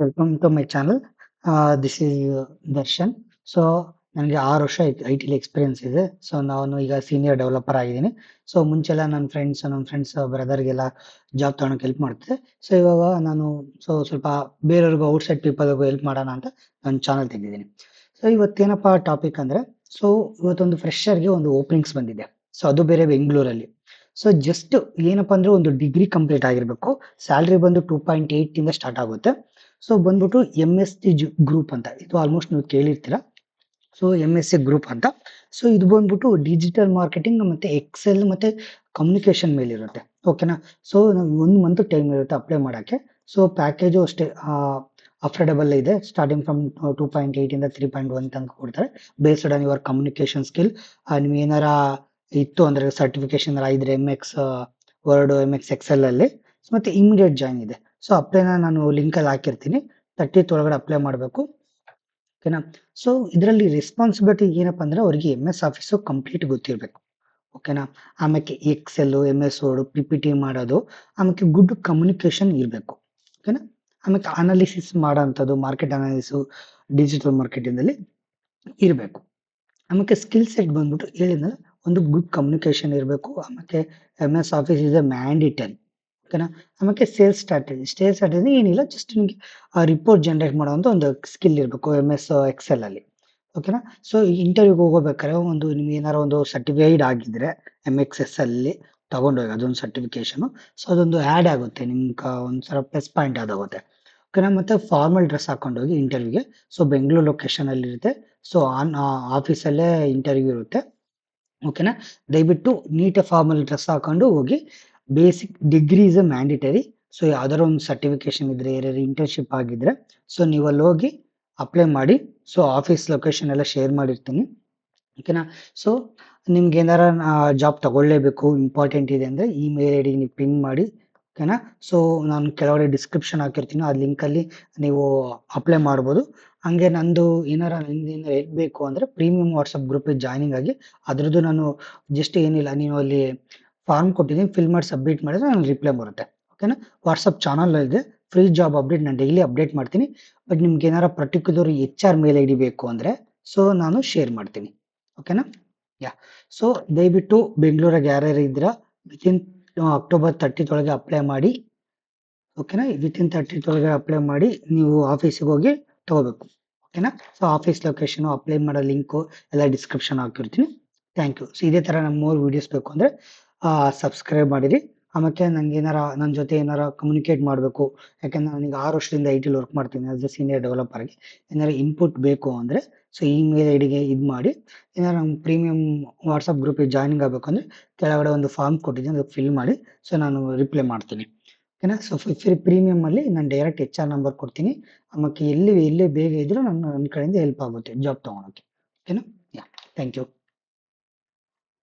Welcome to my channel. This is Darshan. So ನನಗೆ 6 ವರ್ಷ ಐ ಟಿಲಿ ಎಕ್ಸ್ಪೀರಿಯನ್ಸ್ ಇದೆ. ಸೊ ನಾನು ಈಗ ಸೀನಿಯರ್ ಡೆವಲಪರ್ ಆಗಿದ್ದೀನಿ. ಸೊ ಮುಂಚೆಲ್ಲ ನನ್ನ ಫ್ರೆಂಡ್ಸ್ ಬ್ರದರ್ಗೆಲ್ಲ ಜಾಬ್ ತಗೊಳಕ್ಕೆ ಹೆಲ್ಪ್ ಮಾಡ್ತಿದ್ದೆ. ಸೊ ಇವಾಗ ನಾನು ಸ್ವಲ್ಪ ಬೇರೆಯವ್ರಿಗೂ ಔಟ್ಸೈಡ್ ಪೀಪಲ್ಗೂ ಹೆಲ್ಪ್ ಮಾಡೋಣ ಅಂತ ನನ್ನ ಚಾನಲ್ ತೆಗೆದಿದ್ದೀನಿ. ಸೊ ಇವತ್ತೇನಪ್ಪ ಟಾಪಿಕ್ ಅಂದ್ರೆ, ಸೊ ಇವತ್ತೊಂದು ಫ್ರೆಶರ್ಗೆ ಒಂದು ಓಪನಿಂಗ್ಸ್ ಬಂದಿದೆ. ಸೊ ಅದು ಬೇರೆ ಬೆಂಗಳೂರಲ್ಲಿ. ಸೊ ಜಸ್ಟ್ ಏನಪ್ಪಾ ಅಂದ್ರೆ ಒಂದು ಡಿಗ್ರಿ ಕಂಪ್ಲೀಟ್ ಆಗಿರ್ಬೇಕು. ಸ್ಯಾಲ್ರಿ ಬಂದು 2.8 ಇಂದ ಸ್ಟಾರ್ಟ್ ಆಗುತ್ತೆ. ಸೊ ಬಂದ್ಬಿಟ್ಟು MSc ಗ್ರೂಪ್ ಅಂತ, ಇದು ಆಲ್ಮೋಸ್ಟ್ ನೀವು ಕೇಳಿರ್ತೀರಾ. ಸೊ MSc ಗ್ರೂಪ್ ಅಂತ. ಸೊ ಇದು ಬಂದ್ಬಿಟ್ಟು ಡಿಜಿಟಲ್ ಮಾರ್ಕೆಟಿಂಗ್ ಮತ್ತೆ ಎಕ್ಸೆಲ್ ಮತ್ತೆ ಕಮ್ಯುನಿಕೇಶನ್ ಮೇಲೆ ಇರುತ್ತೆ. ಓಕೆನಾ. ಸೊ ನಾವು 1 ಮಂತ್ ಟೈಮ್ ಇರುತ್ತೆ ಅಪ್ಲೈ ಮಾಡಕ್ಕೆ. ಸೊ ಪ್ಯಾಕೇಜು ಅಷ್ಟೇ ಅಫೋರ್ಡೆಬಲ್ ಇದೆ. ಸ್ಟಾರ್ಟಿಂಗ್ ಫ್ರಮ್ 2.8 ಇಂದ 3.1 ತನಕ ಕೊಡ್ತಾರೆ. Based on your communication skill. ನೀವು ಏನಾರ ಇತ್ತು ಅಂದ್ರೆ ಸರ್ಟಿಫಿಕೇಶನ್ ಇದ್ರೆ MX ವರ್ಡ್, MX ಎಕ್ಸೆಲ್ ಅಲ್ಲಿ ಮತ್ತೆ ಇಮಿಡಿಯೇಟ್ ಜಾಯಿನ್ ಇದೆ. ಸೊ ಅಪ್ಲೈನ ನಾನು ಲಿಂಕ್ ಅಲ್ಲಿ ಹಾಕಿರ್ತೀನಿ. 30th ಒಳಗಡೆ ಅಪ್ಲೈ ಮಾಡಬೇಕು. ಓಕೆನಾ. ಸೊ ಇದರಲ್ಲಿ ರೆಸ್ಪಾನ್ಸಿಬಿಲಿಟಿ ಏನಪ್ಪಾ ಅಂದ್ರೆ, ಅವರಿಗೆ MS ಆಫೀಸ್ ಕಂಪ್ಲೀಟ್ ಗೊತ್ತಿರಬೇಕು. ಓಕೆನಾ. ಆಮೇಲೆ ಎಕ್ಸೆಲ್, MS ವರ್ಡ್, PPT ಮಾಡೋದು, ಆಮೇಲೆ ಗುಡ್ ಕಮ್ಯುನಿಕೇಶನ್ ಇರಬೇಕು. ಓಕೆನಾ. ಆಮೇಲೆ ಅನಾಲಿಸಿಸ್ ಮಾಡೋಂಥದ್ದು, ಮಾರ್ಕೆಟ್ ಅನಾಲಿಸಿಸ್ ಡಿಜಿಟಲ್ ಮಾರ್ಕೆಟಿಂಗ್ ಅಲ್ಲಿ ಇರಬೇಕು. ಆಮೇಲೆ ಸ್ಕಿಲ್ ಸೆಟ್ ಬಂದ್ಬಿಟ್ಟು ಹೇಳಿದ್ನಲ್ಲ, ಒಂದು ಗುಡ್ ಕಮ್ಯುನಿಕೇಶನ್ ಇರಬೇಕು. ಆಮೇಲೆ MS office is A mandatory. ಓಕೆನಾ. ಆಮೇಲೆ ಸೇಲ್ಸ್ ಸ್ಟ್ರಾಟಜಿ ಏನಿಲ್ಲ, ಜಸ್ಟ್ ನಿಮಗೆ ರಿಪೋರ್ಟ್ ಜನರೇಟ್ ಮಾಡುವಂತ ಒಂದು ಸ್ಕಿಲ್ ಇರಬೇಕು MS ಎಕ್ಸೆಲ್ ಅಲ್ಲಿ. ಓಕೆನಾ. ಸೊ ಇಂಟರ್ವ್ಯೂಗೆ ಹೋಗಬೇಕಾದ್ರೆ ನಿಮ್ಗೆ ಏನಾರ ಒಂದು ಸರ್ಟಿಫೈಡ್ ಆಗಿದ್ರೆ MXS ಅಲ್ಲಿ ತಗೊಂಡೋಗಿ ಅದೊಂದು ಸರ್ಟಿಫಿಕೇಶನ್. ಸೊ ಅದೊಂದು ಆ್ಯಡ್ ಆಗುತ್ತೆ ನಿಮ್ಗೆ, ಒಂದ್ಸಲ ಪ್ಲಸ್ ಪಾಯಿಂಟ್ ಆಗುತ್ತೆ. ಓಕೆನಾ. ಮತ್ತೆ ಫಾರ್ಮಲ್ ಡ್ರೆಸ್ ಹಾಕೊಂಡೋಗಿ ಇಂಟರ್ವ್ಯೂಗೆ. ಸೊ ಬೆಂಗಳೂರು ಲೊಕೇಶನ್ ಅಲ್ಲಿ ಇರುತ್ತೆ. ಸೊ ಆಫೀಸಲ್ಲೇ ಇಂಟರ್ವ್ಯೂ ಇರುತ್ತೆ. ಓಕೆನಾ. ದಯವಿಟ್ಟು ನೀಟ್ ಫಾರ್ಮಲ್ ಡ್ರೆಸ್ ಹಾಕೊಂಡು ಹೋಗಿ. Basic degree is A mandatory. So ಯಾವ್ದಾರ ಒಂದು ಸರ್ಟಿಫಿಕೇಶನ್ ಇದ್ರೆ, ಯಾರ್ಯಾರು ಇಂಟರ್ನ್ಶಿಪ್ ಆಗಿದ್ರೆ, ಸೊ ನೀವು ಅಲ್ಲಿ ಹೋಗಿ ಅಪ್ಲೈ ಮಾಡಿ. ಸೊ ಆಫೀಸ್ ಲೊಕೇಶನ್ ಎಲ್ಲ ಶೇರ್ ಮಾಡಿರ್ತೀನಿ. ಓಕೆನಾ. ಸೊ ನಿಮ್ಗೆ ಏನಾರ ಜಾಬ್ ತಗೊಳ್ಳೇಬೇಕು, ಇಂಪಾರ್ಟೆಂಟ್ ಇದೆ ಅಂದ್ರೆ ಈ ಮೇಲ್ ಐ ಡಿ ನೀವು ಪಿಂಗ್ ಮಾಡಿ. ಓಕೆನಾ. ಸೊ ನಾನು ಕೆಳಗಡೆ ಡಿಸ್ಕ್ರಿಪ್ಷನ್ ಹಾಕಿರ್ತೀನಿ, ಆ ಲಿಂಕ್ ಅಲ್ಲಿ ನೀವು ಅಪ್ಲೈ ಮಾಡ್ಬೋದು. ಹಂಗೆ ನಂದು ಏನಾರ ಹೆಲ್ಪ್ ಬೇಕು ಅಂದ್ರೆ ಪ್ರೀಮಿಯಂ ವಾಟ್ಸಪ್ ಗ್ರೂಪ್ ಜಾಯ್ನಿಂಗ್ ಆಗಿ. ಅದ್ರದ್ದು ನಾನು ಜಸ್ಟ್ ಏನಿಲ್ಲ, ನೀವು ಅಲ್ಲಿ ಫಾರ್ಮ್ ಕೊಟ್ಟಿದ್ದೀನಿ, ಫಿಲ್ ಮಾಡಿ ಸಬ್ಮಿಟ್ ಮಾಡಿದ್ರೆ ನನಗೆ ರಿಪ್ಲೈ ಬರುತ್ತೆ. ಓಕೆನಾ. ವಾಟ್ಸಪ್ ಚಾನಲ್ ಇದೆ, ಫ್ರೀ ಜಾಬ್ ಅಪ್ಡೇಟ್ ನಾನು ಡೈಲಿ ಅಪ್ಡೇಟ್ ಮಾಡ್ತೀನಿ. ಬಟ್ ನಿಮ್ಗೆ ಏನಾರ particular HR mail I D ಬೇಕು ಅಂದ್ರೆ ಸೊ ನಾನು ಶೇರ್ ಮಾಡ್ತೀನಿ. ಓಕೆನಾ. ಯಾ. ಸೊ ದಯವಿಟ್ಟು ಬೆಂಗಳೂರಾಗ ಯಾರ್ಯಾರು ಇದ್ರ ವಿತಿನ್ ಅಕ್ಟೋಬರ್ 30 ಒಳಗೆ ಅಪ್ಲೈ ಮಾಡಿ. ಓಕೆನಾ. ವಿತಿನ್ 30 ಒಳಗೆ ಅಪ್ಲೈ ಮಾಡಿ ನೀವು ಆಫೀಸಿಗೆ ಹೋಗಿ ತಗೋಬೇಕು. ಓಕೆನಾ. ಸೊ ಆಫೀಸ್ ಲೊಕೇಶನ್, ಅಪ್ಲೈ ಮಾಡೋ ಲಿಂಕು ಎಲ್ಲ ಡಿಸ್ಕ್ರಿಪ್ಷನ್ ಹಾಕಿರ್ತೀನಿ. Thank you. ಸೊ ಇದೇ ತರ ನಮ್ಮ ಮೋರ್ ವಿಡಿಯೋಸ್ ಬೇಕು ಅಂದ್ರೆ ಸಬ್ಸ್ಕ್ರೈಬ್ ಮಾಡಿರಿ. ಆಮೇಲೆ ನಂಗೆ ಏನಾರ ನನ್ನ ಜೊತೆ ಏನಾರ ಕಮ್ಯುನಿಕೇಟ್ ಮಾಡಬೇಕು, ಯಾಕಂದ್ರೆ ನನಗೆ 6 ವರ್ಷದಿಂದ IT ವರ್ಕ್ ಮಾಡ್ತೀನಿ ಆಸ್ ಎ ಸೀನಿಯರ್ ಡೆವಲಪರ್ ಆಗಿ. ಏನಾರ ಇನ್ಪುಟ್ ಬೇಕು ಅಂದ್ರೆ ಸೊ ಈ ಮೇಲ್ ಐಡಿಗೆ ಇದು ಮಾಡಿ. ಏನಾರ ನಮ್ಮ ಪ್ರೀಮಿಯಂ ವಾಟ್ಸಪ್ ಗ್ರೂಪಿಗೆ ಜಾಯ್ನಿಂಗ್ ಆಗಬೇಕು ಅಂದ್ರೆ ಕೆಳಗಡೆ ಒಂದು ಫಾರ್ಮ್ ಕೊಟ್ಟಿದ್ದೀನಿ, ಅದಕ್ಕೆ ಫಿಲ್ ಮಾಡಿ. ಸೊ ನಾನು ರಿಪ್ಲೈ ಮಾಡ್ತೀನಿ. ಓಕೆನಾ. ಸೊ ಪ್ರೀಮಿಯಂ ಅಲ್ಲಿ ನಾನು ಡೈರೆಕ್ಟ್ HR ನಂಬರ್ ಕೊಡ್ತೀನಿ. ಆಮೇಲೆ ಎಲ್ಲಿ ಬೇಗ ಇದ್ರೂ ನನ್ನ ಕಡೆಯಿಂದ ಹೆಲ್ಪ್ ಆಗುತ್ತೆ ಜಾಬ್ ತಗೊಳಕ್ಕೆ. ಓಕೆನಾ. ಯಾ. Thank you.